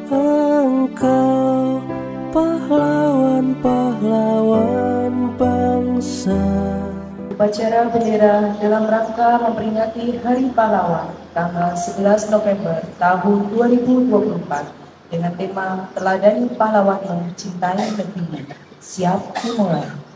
Engkau pahlawan-pahlawan bangsa. Upacara bendera dalam rangka memperingati Hari Pahlawan tanggal 11 November tahun 2024 dengan tema Teladani Pahlawanmu, Cintai Negerimu. Siap dimulai.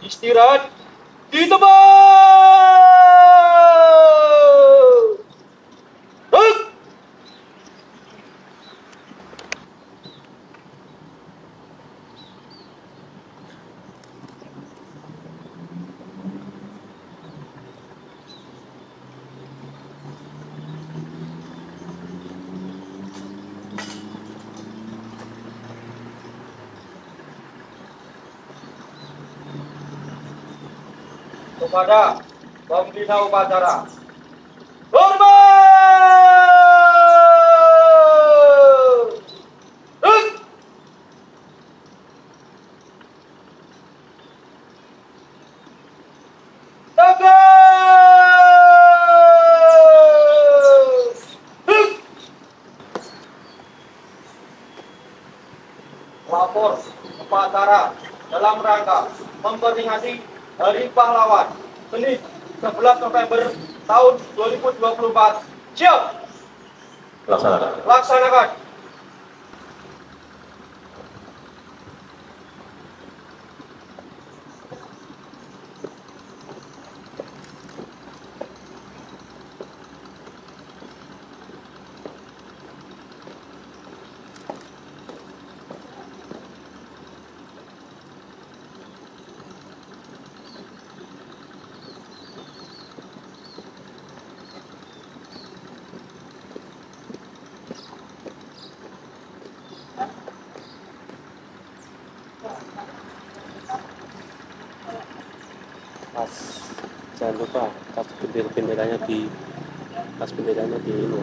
Istirahat di tempat. Kepada pembina upacara, hormat! Tegas! Lapor upacara dalam rangka memperingati Hari Pahlawan Senin 11 November tahun 2024. Siap! Laksanakan. Jangan lupa tas benderanya di ini.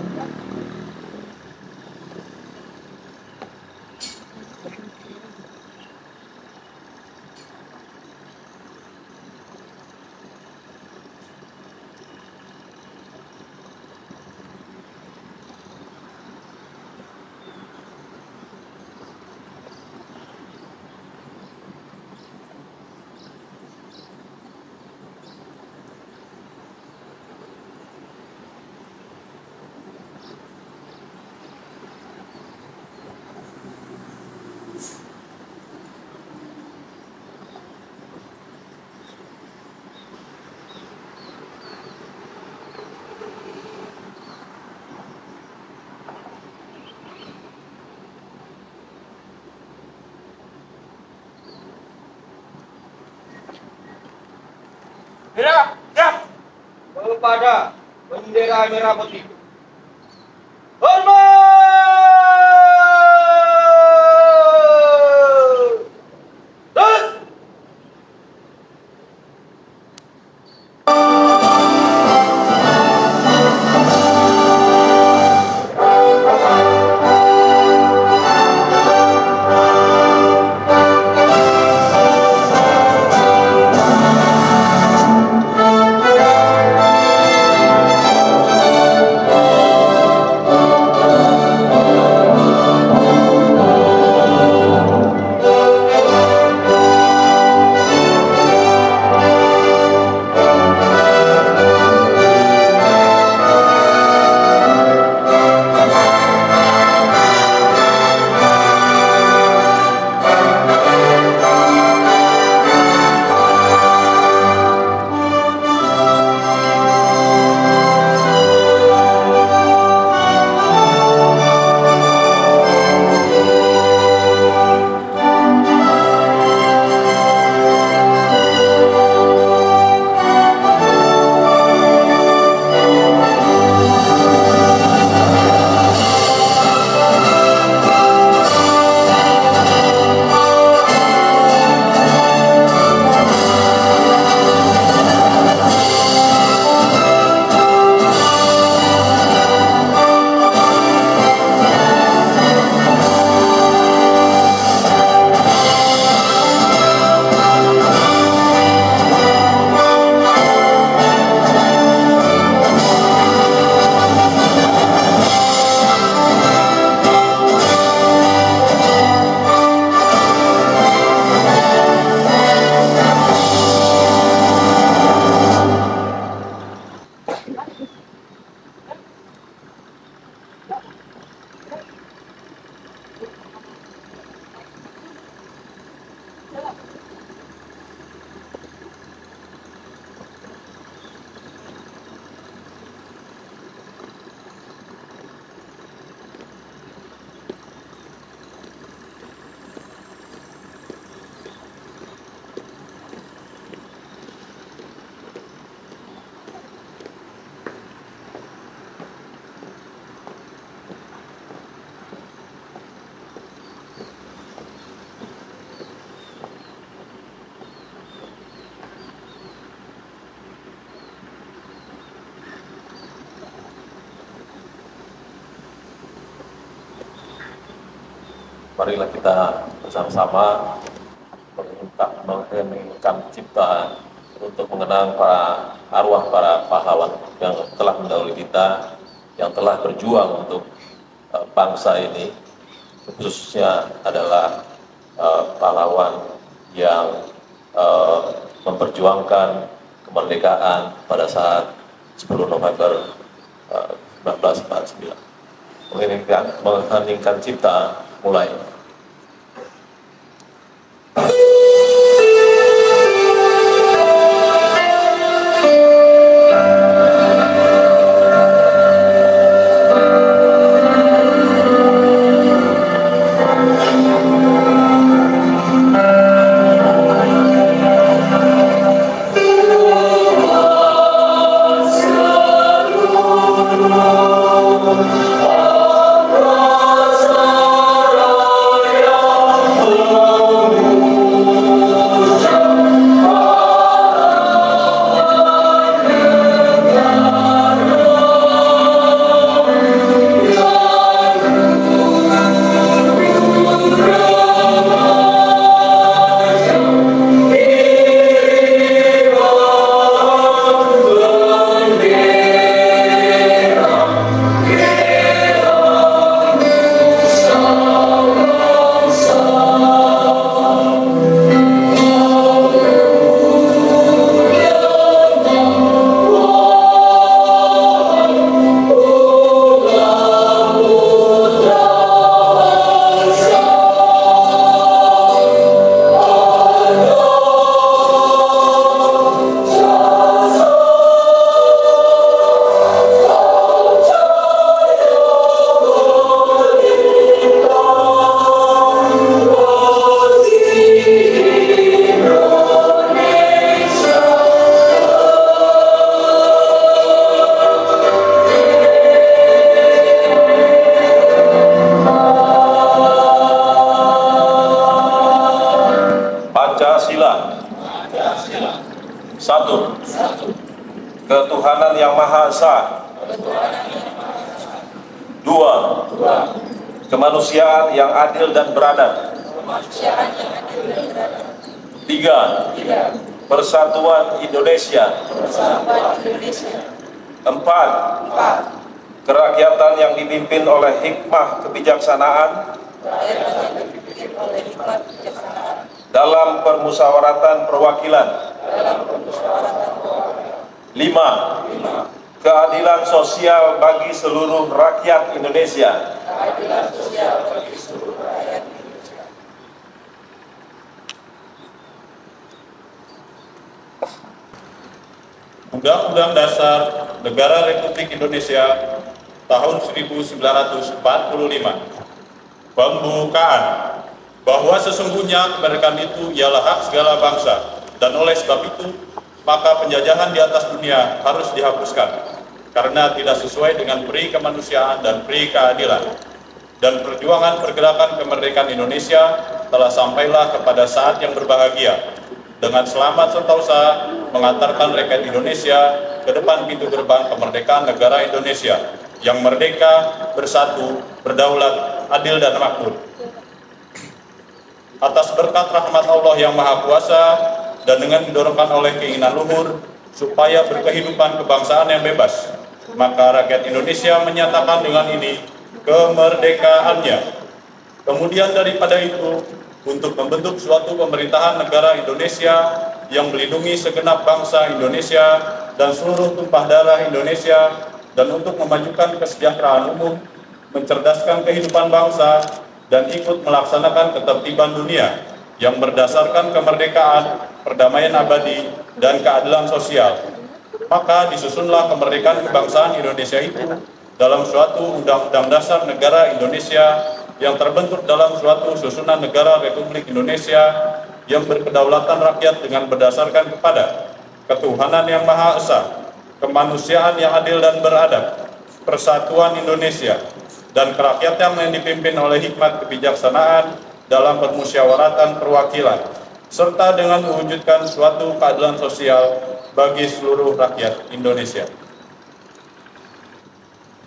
Gerak! Kepada bendera merah putih. Hormat! Marilah kita bersama-sama menginginkan ciptaan untuk mengenang para arwah para pahlawan yang telah mendahului kita, yang telah berjuang untuk bangsa ini, khususnya adalah pahlawan yang memperjuangkan kemerdekaan pada saat 10 November 1949. Menginginkan cipta mulai. Satu, ketuhanan yang Maha Esa. Dua, kemanusiaan yang adil dan beradab. Tiga, persatuan Indonesia. Empat, kerakyatan yang dipimpin oleh hikmah kebijaksanaan dalam permusyawaratan perwakilan. 5. Keadilan sosial bagi seluruh rakyat Indonesia. Undang-Undang Dasar Negara Republik Indonesia tahun 1945. Pembukaan bahwa sesungguhnya kemerdekaan itu ialah hak segala bangsa, dan oleh sebab itu maka penjajahan di atas dunia harus dihapuskan karena tidak sesuai dengan peri kemanusiaan dan peri keadilan. Dan perjuangan pergerakan kemerdekaan Indonesia telah sampailah kepada saat yang berbahagia dengan selamat sentosa mengantarkan rakyat Indonesia ke depan pintu gerbang kemerdekaan negara Indonesia yang merdeka, bersatu, berdaulat, adil dan makmur. Atas berkat rahmat Allah yang Maha Kuasa dan dengan didorongkan oleh keinginan luhur supaya berkehidupan kebangsaan yang bebas, maka rakyat Indonesia menyatakan dengan ini kemerdekaannya. Kemudian daripada itu, untuk membentuk suatu pemerintahan negara Indonesia yang melindungi segenap bangsa Indonesia dan seluruh tumpah darah Indonesia, dan untuk memajukan kesejahteraan umum, mencerdaskan kehidupan bangsa, dan ikut melaksanakan ketertiban dunia yang berdasarkan kemerdekaan, perdamaian abadi, dan keadilan sosial. Maka disusunlah kemerdekaan kebangsaan Indonesia itu dalam suatu Undang-Undang Dasar Negara Indonesia yang terbentuk dalam suatu susunan negara Republik Indonesia yang berkedaulatan rakyat dengan berdasarkan kepada ketuhanan yang Maha Esa, kemanusiaan yang adil dan beradab, persatuan Indonesia, dan kerakyatan yang dipimpin oleh hikmat kebijaksanaan dalam permusyawaratan perwakilan, serta dengan mewujudkan suatu keadilan sosial bagi seluruh rakyat Indonesia.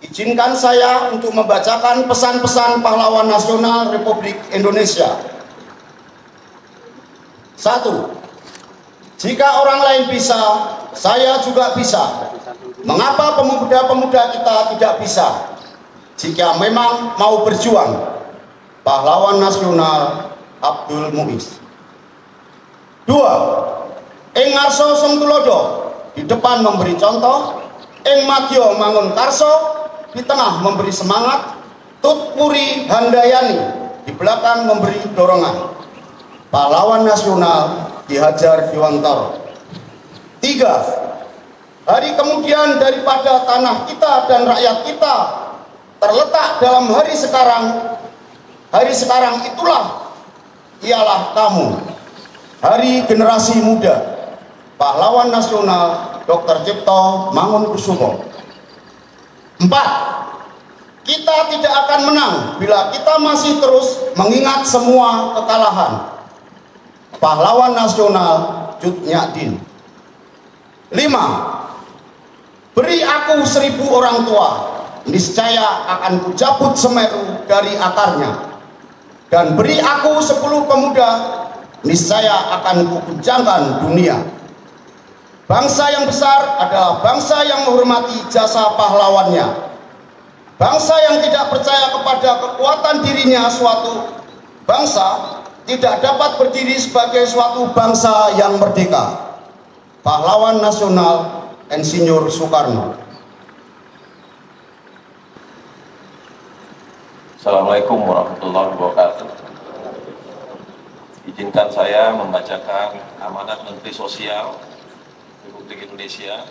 Izinkan saya untuk membacakan pesan-pesan pahlawan nasional Republik Indonesia. 1. Jika orang lain bisa, saya juga bisa. Mengapa pemuda-pemuda kita tidak bisa? Jika memang mau berjuang. Pahlawan nasional Abdul Muiz. 2. Ing ngarso sing tulodo, di depan memberi contoh, ing madya mangun karso, di tengah memberi semangat, tut puri handayani, di belakang memberi dorongan. Pahlawan nasional Ki Hajar Dewantara. 3. Hari kemudian daripada tanah kita dan rakyat kita terletak dalam hari sekarang. Hari sekarang itulah ialah kamu, hari generasi muda. Pahlawan nasional Dr. Cipto Mangunkusumo. 4. Kita tidak akan menang bila kita masih terus mengingat semua kekalahan. Pahlawan nasional Cut Nyak Dien. 5. Beri aku 1000 orang tua, niscaya akan kucabut Semeru dari akarnya. Dan beri aku 10 pemuda, niscaya akan kuguncangkan dunia. Bangsa yang besar adalah bangsa yang menghormati jasa pahlawannya. Bangsa yang tidak percaya kepada kekuatan dirinya suatu bangsa tidak dapat berdiri sebagai suatu bangsa yang merdeka. Pahlawan nasional Insinyur Soekarno. Assalamualaikum warahmatullahi wabarakatuh. Izinkan saya membacakan amanat Menteri Sosial Republik Indonesia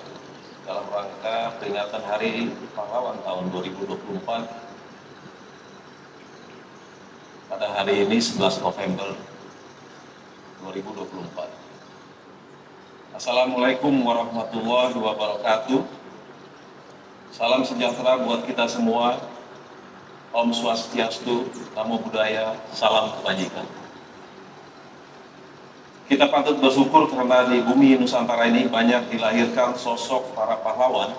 dalam rangka peringatan Hari Pahlawan tahun 2024 pada hari ini 11 November 2024. Assalamualaikum warahmatullahi wabarakatuh. Salam sejahtera buat kita semua. Om Swastiastu, Namo Buddhaya, salam kebajikan. Kita patut bersyukur karena di bumi Nusantara ini banyak dilahirkan sosok para pahlawan,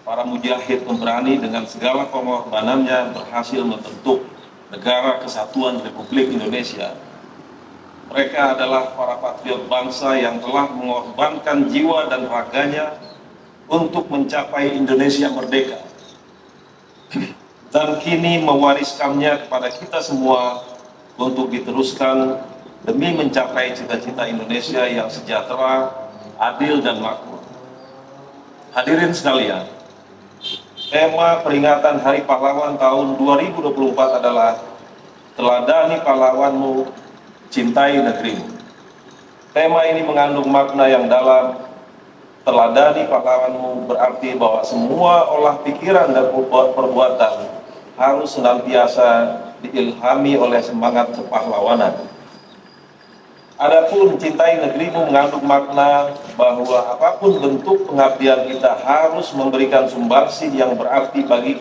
para mujahid pemberani dengan segala pengorbanannya berhasil membentuk negara kesatuan Republik Indonesia. Mereka adalah para patriot bangsa yang telah mengorbankan jiwa dan raganya untuk mencapai Indonesia merdeka. Dan kini mewariskannya kepada kita semua untuk diteruskan demi mencapai cita-cita Indonesia yang sejahtera, adil, dan makmur. Hadirin sekalian, tema peringatan Hari Pahlawan tahun 2024 adalah Teladani Pahlawanmu, Cintai Negerimu. Tema ini mengandung makna yang dalam. Teladani pahlawanmu berarti bahwa semua olah pikiran dan perbuatan harus senantiasa diilhami oleh semangat kepahlawanan. Adapun cintai negerimu mengandung makna bahwa apapun bentuk pengabdian kita harus memberikan sumbangsih yang berarti bagi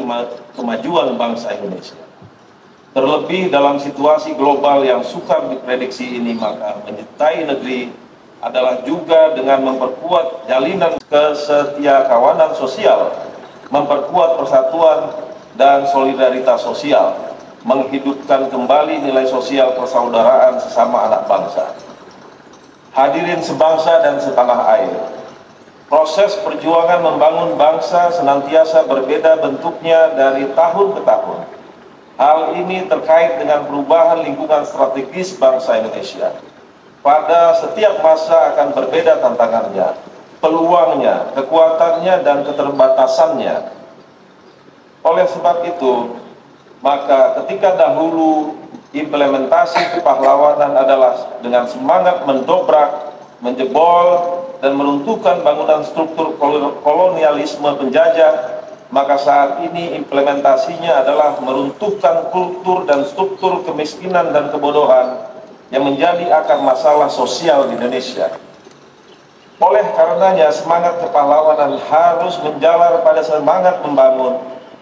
kemajuan bangsa Indonesia. Terlebih dalam situasi global yang sukar diprediksi ini, maka mencintai negeri adalah juga dengan memperkuat jalinan kesetiakawanan sosial, memperkuat persatuan dan solidaritas sosial, menghidupkan kembali nilai sosial persaudaraan sesama anak bangsa. Hadirin sebangsa dan setanah air, proses perjuangan membangun bangsa senantiasa berbeda bentuknya dari tahun ke tahun. Hal ini terkait dengan perubahan lingkungan strategis bangsa Indonesia. Pada setiap masa akan berbeda tantangannya, peluangnya, kekuatannya, dan keterbatasannya. Oleh sebab itu, maka ketika dahulu implementasi kepahlawanan adalah dengan semangat mendobrak, menjebol, dan meruntuhkan bangunan struktur kolonialisme penjajah, maka saat ini implementasinya adalah meruntuhkan kultur dan struktur kemiskinan dan kebodohan yang menjadi akar masalah sosial di Indonesia. Oleh karenanya, semangat kepahlawanan harus menjalar pada semangat membangun,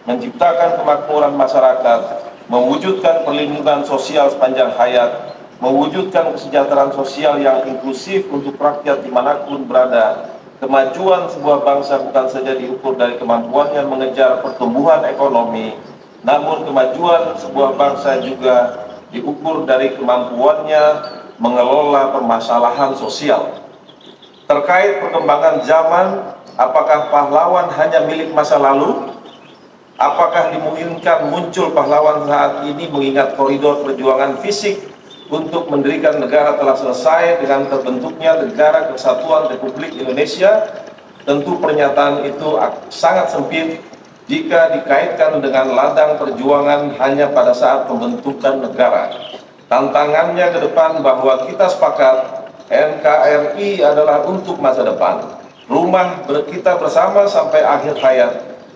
menciptakan kemakmuran masyarakat, mewujudkan perlindungan sosial sepanjang hayat, mewujudkan kesejahteraan sosial yang inklusif untuk rakyat dimanapun berada. Kemajuan sebuah bangsa bukan saja diukur dari kemampuannya mengejar pertumbuhan ekonomi, namun kemajuan sebuah bangsa juga diukur dari kemampuannya mengelola permasalahan sosial. Terkait perkembangan zaman, apakah pahlawan hanya milik masa lalu? Apakah dimungkinkan muncul pahlawan saat ini mengingat koridor perjuangan fisik untuk mendirikan negara telah selesai dengan terbentuknya Negara Kesatuan Republik Indonesia? Tentu pernyataan itu sangat sempit jika dikaitkan dengan ladang perjuangan hanya pada saat pembentukan negara. Tantangannya ke depan bahwa kita sepakat NKRI adalah untuk masa depan, rumah kita bersama sampai akhir hayat.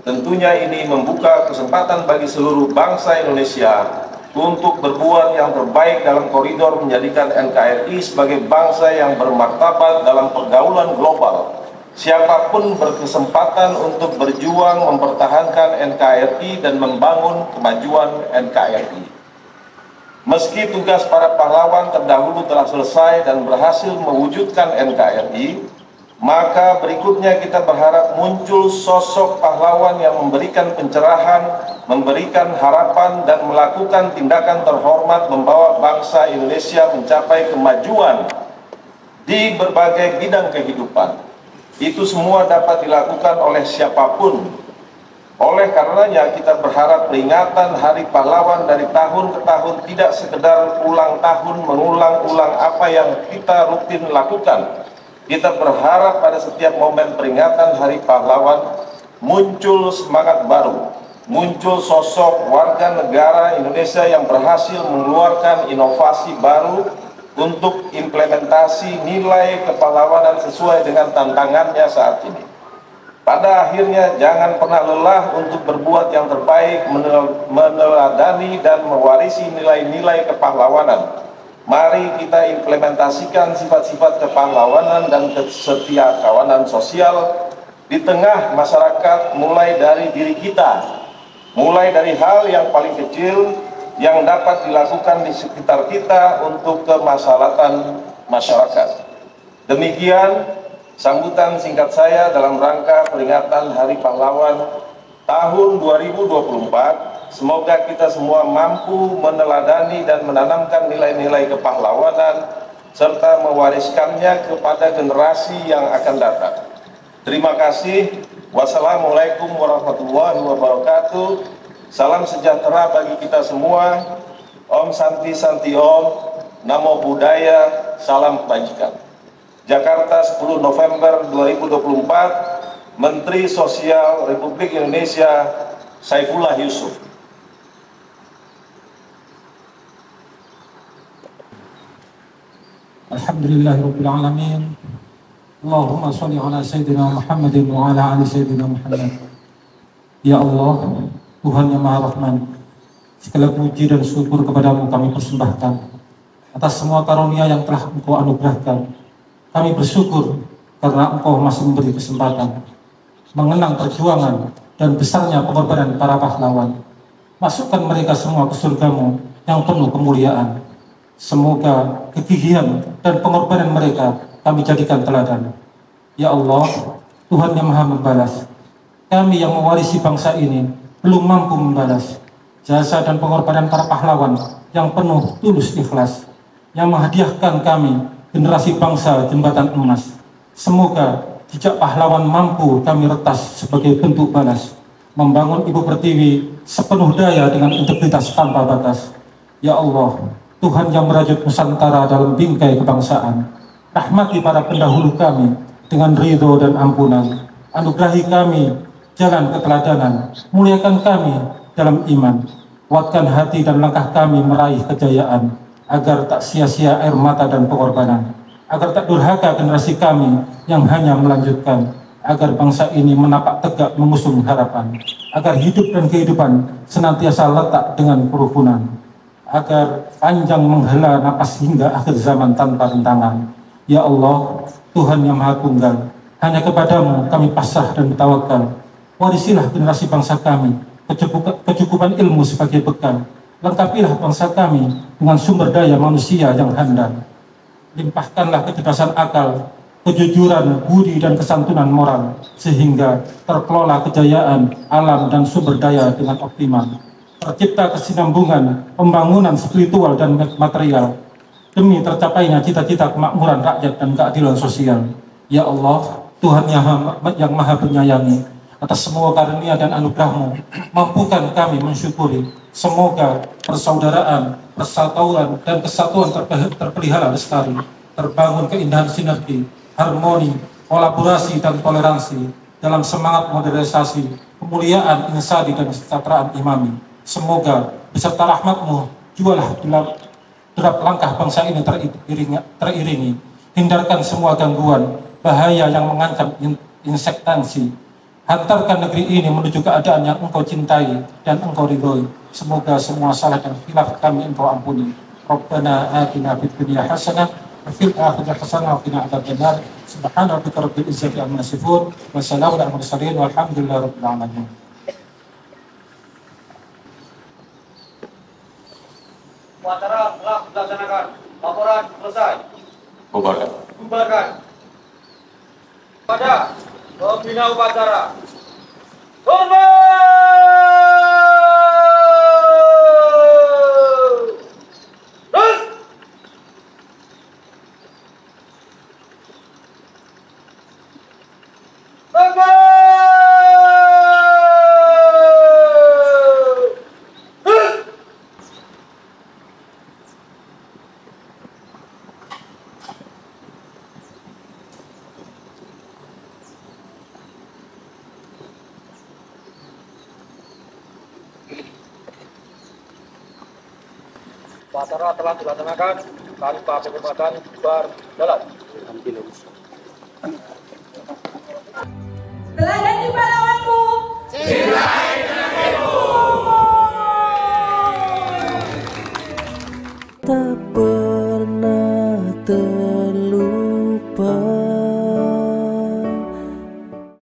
Tentunya ini membuka kesempatan bagi seluruh bangsa Indonesia untuk berbuat yang terbaik dalam koridor menjadikan NKRI sebagai bangsa yang bermartabat dalam pergaulan global. Siapapun berkesempatan untuk berjuang mempertahankan NKRI dan membangun kemajuan NKRI. Meski tugas para pahlawan terdahulu telah selesai dan berhasil mewujudkan NKRI, maka berikutnya kita berharap muncul sosok pahlawan yang memberikan pencerahan, memberikan harapan, dan melakukan tindakan terhormat membawa bangsa Indonesia mencapai kemajuan di berbagai bidang kehidupan. Itu semua dapat dilakukan oleh siapapun. Oleh karenanya kita berharap peringatan Hari Pahlawan dari tahun ke tahun tidak sekedar ulang tahun mengulang-ulang apa yang kita rutin lakukan. Kita berharap pada setiap momen peringatan Hari Pahlawan muncul semangat baru, muncul sosok warga negara Indonesia yang berhasil mengeluarkan inovasi baru untuk implementasi nilai kepahlawanan sesuai dengan tantangannya saat ini. Pada akhirnya jangan pernah lelah untuk berbuat yang terbaik, meneladani dan mewarisi nilai-nilai kepahlawanan. Mari kita implementasikan sifat-sifat kepahlawanan dan kesetiakawanan sosial di tengah masyarakat, mulai dari diri kita, mulai dari hal yang paling kecil yang dapat dilakukan di sekitar kita untuk kemaslahatan masyarakat. Demikian sambutan singkat saya dalam rangka peringatan Hari Pahlawan tahun 2024. Semoga kita semua mampu meneladani dan menanamkan nilai-nilai kepahlawanan serta mewariskannya kepada generasi yang akan datang. Terima kasih. Wassalamualaikum warahmatullahi wabarakatuh. Salam sejahtera bagi kita semua. Om Santi Santi Om. Namo Buddhaya. Salam kebajikan. Jakarta 10 November 2024, Menteri Sosial Republik Indonesia Saifullah Yusuf. Alhamdulillahirabbil alamin. Allahumma shalli ala sayyidina Muhammadin wa ala ali sayyidina Muhammad. Ya Allah, Tuhan yang Maha Rahman, segala puji dan syukur kepadamu kami persembahkan atas semua karunia yang telah Engkau anugerahkan. Kami bersyukur karena Engkau masih memberi kesempatan mengenang perjuangan dan besarnya pengorbanan para pahlawan. Masukkan mereka semua ke surga-Mu yang penuh kemuliaan. Semoga kegigihan dan pengorbanan mereka kami jadikan teladan. Ya Allah, Tuhan yang Maha membalas. Kami yang mewarisi bangsa ini belum mampu membalas jasa dan pengorbanan para pahlawan yang penuh tulus ikhlas, yang menghadiahkan kami generasi bangsa jembatan emas. Semoga jejak pahlawan mampu kami retas sebagai bentuk balas, membangun Ibu Pertiwi sepenuh daya dengan integritas tanpa batas. Ya Allah, Tuhan yang merajut Nusantara dalam bingkai kebangsaan, rahmati para pendahulu kami dengan ridho dan ampunan. Anugerahi kami jalan keteladanan, muliakan kami dalam iman, kuatkan hati dan langkah kami meraih kejayaan, agar tak sia-sia air mata dan pengorbanan, agar tak durhaka generasi kami yang hanya melanjutkan, agar bangsa ini menapak tegak mengusung harapan, agar hidup dan kehidupan senantiasa letak dengan kerukunan, agar panjang menghela napas hingga akhir zaman tanpa rintangan. Ya Allah, Tuhan yang Maha Tunggal, hanya kepadamu kami pasrah dan bertawakal. Warisilah generasi bangsa kami kecukupan ilmu sebagai bekal. Lengkapilah bangsa kami dengan sumber daya manusia yang handal. Limpahkanlah kecerdasan akal, kejujuran, budi dan kesantunan moral, sehingga terkelola kejayaan alam dan sumber daya dengan optimal. Tercipta kesinambungan, pembangunan spiritual dan material, demi tercapainya cita-cita kemakmuran rakyat dan keadilan sosial. Ya Allah, Tuhan yang Maha Penyayangi, atas semua karunia dan anugerah-Mu, mampukan kami mensyukuri. Semoga persaudaraan, persatuan, dan kesatuan terpelihara lestari, terbangun keindahan sinergi, harmoni, kolaborasi, dan toleransi dalam semangat modernisasi, kemuliaan insani dan kesejahteraan imami. Semoga beserta rahmat-Mu jualah derap langkah bangsa ini teriringi. Hindarkan semua gangguan, bahaya yang mengancam insektansi. Hantarkan negeri ini menuju keadaan yang Engkau cintai dan Engkau ridhoi. Semoga semua salah dan khilaf kami Engkau ampuni. Rabbana atina fid dunya hasanah wa fil akhirati hasanah wa qina adzabannar. Subhana rabbika rabbil izzati amma yasifun wa salamun alal mursalin walhamdulillahi rabbil alamin. Upacara telah dilaksanakan. Laporan selesai. Bubarkan. Pada pembina upacara. Upacara telah dilaksanakan tanpa penghormatan berjalan.